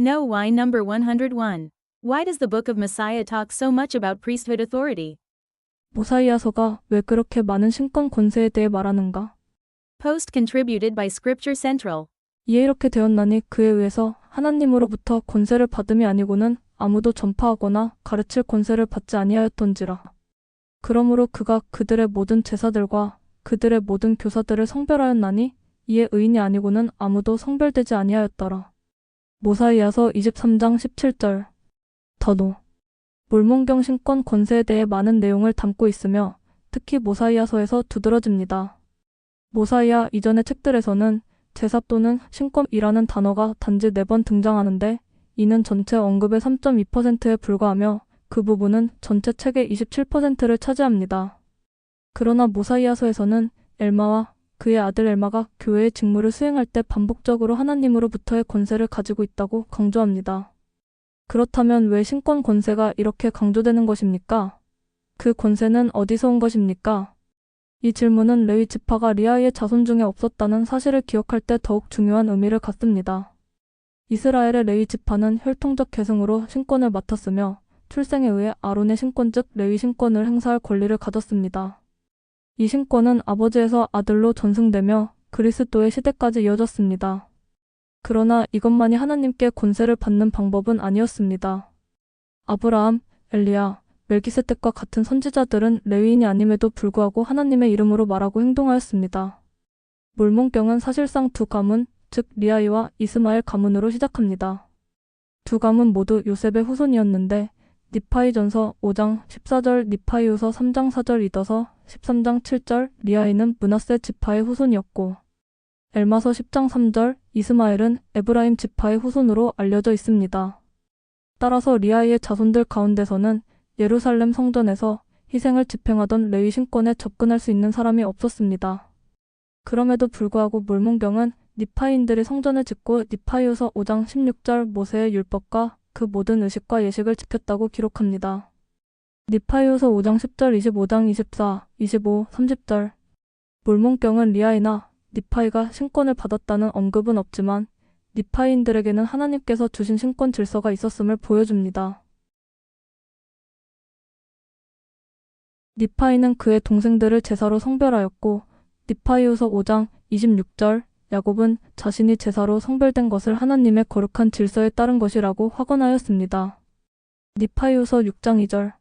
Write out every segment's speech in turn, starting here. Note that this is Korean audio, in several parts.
No. Why? Number 101. Why does the book of Mosiah talk so much about priesthood authority? 모사이아서가 왜 그렇게 많은 신권 권세에 대해 말하는가? Post contributed by Scripture Central. 이에 이렇게 되었나니 그에 의해서 하나님으로부터 권세를 받음이 아니고는 아무도 전파하거나 가르칠 권세를 받지 아니하였던지라. 그러므로 그가 그들의 모든 제사들과 그들의 모든 교사들을 성별하였나니 이에 의인이 아니고는 아무도 성별되지 아니하였더라. 모사이아서 23장 17절. 더노. 몰몬경 신권 권세에 대해 많은 내용을 담고 있으며 특히 모사이아서에서 두드러집니다. 모사이아 이전의 책들에서는 제사 또는 신권이라는 단어가 단지 4번 등장하는데 이는 전체 언급의 3.2%에 불과하며 그 부분은 전체 책의 27%를 차지합니다. 그러나 모사이아서에서는 엘마와 그의 아들 엘마가 교회의 직무를 수행할 때 반복적으로 하나님으로부터의 권세를 가지고 있다고 강조합니다. 그렇다면 왜 신권 권세가 이렇게 강조되는 것입니까? 그 권세는 어디서 온 것입니까? 이 질문은 레위 지파가 리아이의 자손 중에 없었다는 사실을 기억할 때 더욱 중요한 의미를 갖습니다. 이스라엘의 레위 지파는 혈통적 계승으로 신권을 맡았으며 출생에 의해 아론의 신권 즉 레위 신권을 행사할 권리를 가졌습니다. 이 신권은 아버지에서 아들로 전승되며 그리스도의 시대까지 이어졌습니다. 그러나 이것만이 하나님께 권세를 받는 방법은 아니었습니다. 아브라함, 엘리야, 멜기세덱과 같은 선지자들은 레위인이 아님에도 불구하고 하나님의 이름으로 말하고 행동하였습니다. 몰몬경은 사실상 두 가문, 즉 리아이와 이스마엘 가문으로 시작합니다. 두 가문 모두 요셉의 후손이었는데 니파이전서 5장 14절, 니파이후서 3장 4절, 이더서 13장 7절, 리아이는 므낫세 지파의 후손이었고 엘마서 10장 3절, 이스마엘은 에브라임 지파의 후손으로 알려져 있습니다. 따라서 리아이의 자손들 가운데서는 예루살렘 성전에서 희생을 집행하던 레위 신권에 접근할 수 있는 사람이 없었습니다. 그럼에도 불구하고 몰몬경은 니파인들이 성전을 짓고 니파이후서 5장 16절 모세의 율법과 그 모든 의식과 예식을 지켰다고 기록합니다. 니파이후서 5장 10절, 25장 24, 25, 30절. 몰몬경은 리아이나 니파이가 신권을 받았다는 언급은 없지만 니파인들에게는 하나님께서 주신 신권 질서가 있었음을 보여줍니다. 니파이는 그의 동생들을 제사로 성별하였고 니파이후서 5장 26절 야곱은 자신이 제사로 성별된 것을 하나님의 거룩한 질서에 따른 것이라고 확언하였습니다. 니파이후서 6장 2절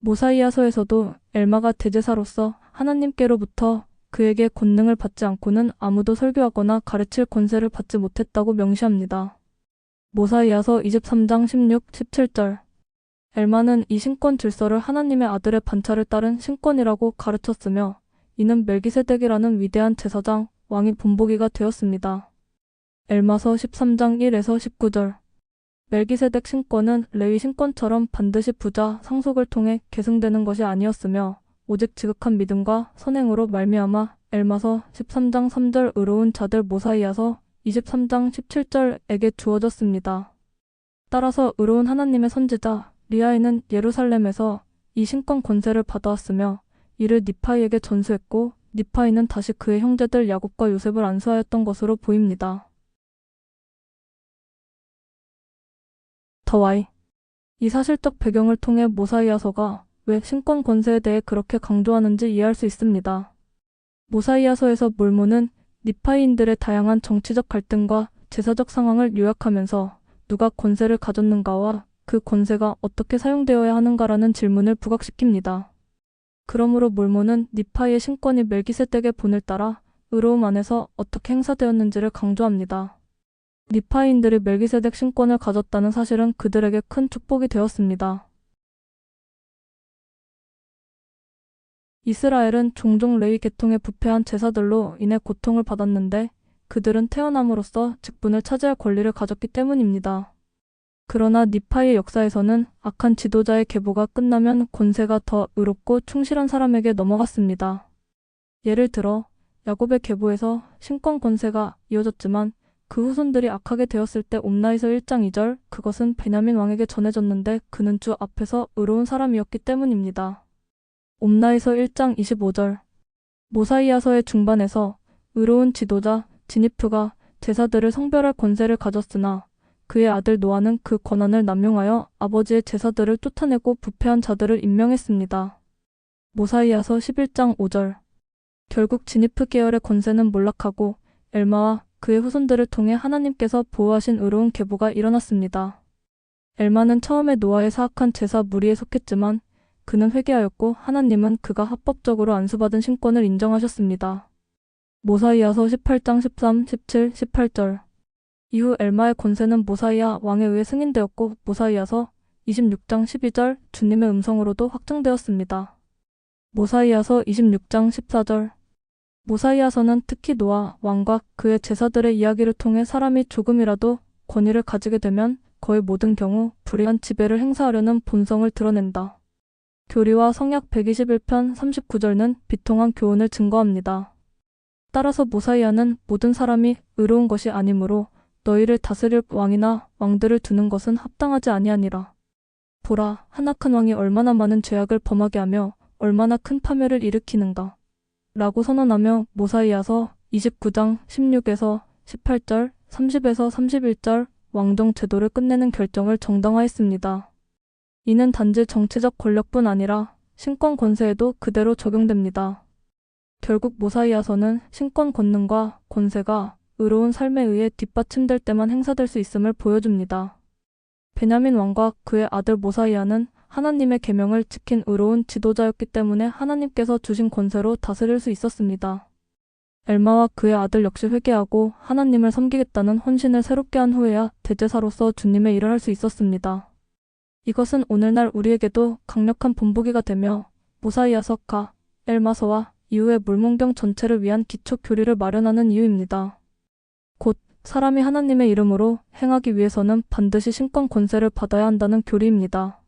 모사이아서에서도 엘마가 대제사로서 하나님께로부터 그에게 권능을 받지 않고는 아무도 설교하거나 가르칠 권세를 받지 못했다고 명시합니다. 모사이아서 23장 16, 17절 엘마는 이 신권 질서를 하나님의 아들의 반차를 따른 신권이라고 가르쳤으며 이는 멜기세덱이라는 위대한 제사장, 왕이 본보기가 되었습니다. 엘마서 13장 1에서 19절 멜기세덱 신권은 레위 신권처럼 반드시 부자, 상속을 통해 계승되는 것이 아니었으며 오직 지극한 믿음과 선행으로 말미암아 엘마서 13장 3절 의로운 자들 모사이아서 23장 17절에게 주어졌습니다. 따라서 의로운 하나님의 선지자 리아이는 예루살렘에서 이 신권 권세를 받아왔으며 이를 니파이에게 전수했고 니파이는 다시 그의 형제들 야곱과 요셉을 안수하였던 것으로 보입니다. 더 와이. 이 사실적 배경을 통해 모사이아서가 왜 신권 권세에 대해 그렇게 강조하는지 이해할 수 있습니다. 모사이아서에서 몰몬은 니파이인들의 다양한 정치적 갈등과 제사적 상황을 요약하면서 누가 권세를 가졌는가와 그 권세가 어떻게 사용되어야 하는가라는 질문을 부각시킵니다. 그러므로 몰몬은 니파이의 신권이 멜기세덱의 본을 따라 의로움 안에서 어떻게 행사되었는지를 강조합니다. 니파이인들이 멜기세덱 신권을 가졌다는 사실은 그들에게 큰 축복이 되었습니다. 이스라엘은 종종 레위 계통에 부패한 제사들로 인해 고통을 받았는데 그들은 태어남으로써 직분을 차지할 권리를 가졌기 때문입니다. 그러나 니파이의 역사에서는 악한 지도자의 계보가 끝나면 권세가 더 의롭고 충실한 사람에게 넘어갔습니다. 예를 들어 야곱의 계보에서 신권 권세가 이어졌지만 그 후손들이 악하게 되었을 때 옴나이서 1장 2절 그것은 베냐민 왕에게 전해졌는데 그는 주 앞에서 의로운 사람이었기 때문입니다. 옴나이서 1장 25절 모사이아서의 중반에서 의로운 지도자 지니프가 제사들을 성별할 권세를 가졌으나 그의 아들 노아는 그 권한을 남용하여 아버지의 제사들을 쫓아내고 부패한 자들을 임명했습니다. 모사이아서 11장 5절. 결국 지니프 계열의 권세는 몰락하고 엘마와 그의 후손들을 통해 하나님께서 보호하신 의로운 계보가 일어났습니다. 엘마는 처음에 노아의 사악한 제사 무리에 속했지만 그는 회개하였고 하나님은 그가 합법적으로 안수받은 신권을 인정하셨습니다. 모사이아서 18장 13, 17, 18절. 이후 엘마의 권세는 모사이아 왕에 의해 승인되었고 모사이아서 26장 12절 주님의 음성으로도 확정되었습니다. 모사이아서 26장 14절. 모사이아서는 특히 노아 왕과 그의 제사들의 이야기를 통해 사람이 조금이라도 권위를 가지게 되면 거의 모든 경우 불의한 지배를 행사하려는 본성을 드러낸다. 교리와 성약 121편 39절는 비통한 교훈을 증거합니다. 따라서 모사이아는 모든 사람이 의로운 것이 아니므로 너희를 다스릴 왕이나 왕들을 두는 것은 합당하지 아니하니라. 보라, 한 악한 왕이 얼마나 많은 죄악을 범하게 하며 얼마나 큰 파멸을 일으키는가. 라고 선언하며 모사이아서 29장 16에서 18절, 30에서 31절 왕정 제도를 끝내는 결정을 정당화했습니다. 이는 단지 정치적 권력뿐 아니라 신권 권세에도 그대로 적용됩니다. 결국 모사이아서는 신권 권능과 권세가 의로운 삶에 의해 뒷받침될 때만 행사될 수 있음을 보여줍니다. 베냐민 왕과 그의 아들 모사이아는 하나님의 계명을 지킨 의로운 지도자였기 때문에 하나님께서 주신 권세로 다스릴 수 있었습니다. 엘마와 그의 아들 역시 회개하고 하나님을 섬기겠다는 헌신을 새롭게 한 후에야 대제사로서 주님의 일을 할 수 있었습니다. 이것은 오늘날 우리에게도 강력한 본보기가 되며 모사이아서가 엘마서와 이후의 물문경 전체를 위한 기초 교리를 마련하는 이유입니다. 곧 사람이 하나님의 이름으로 행하기 위해서는 반드시 신권 권세를 받아야 한다는 교리입니다.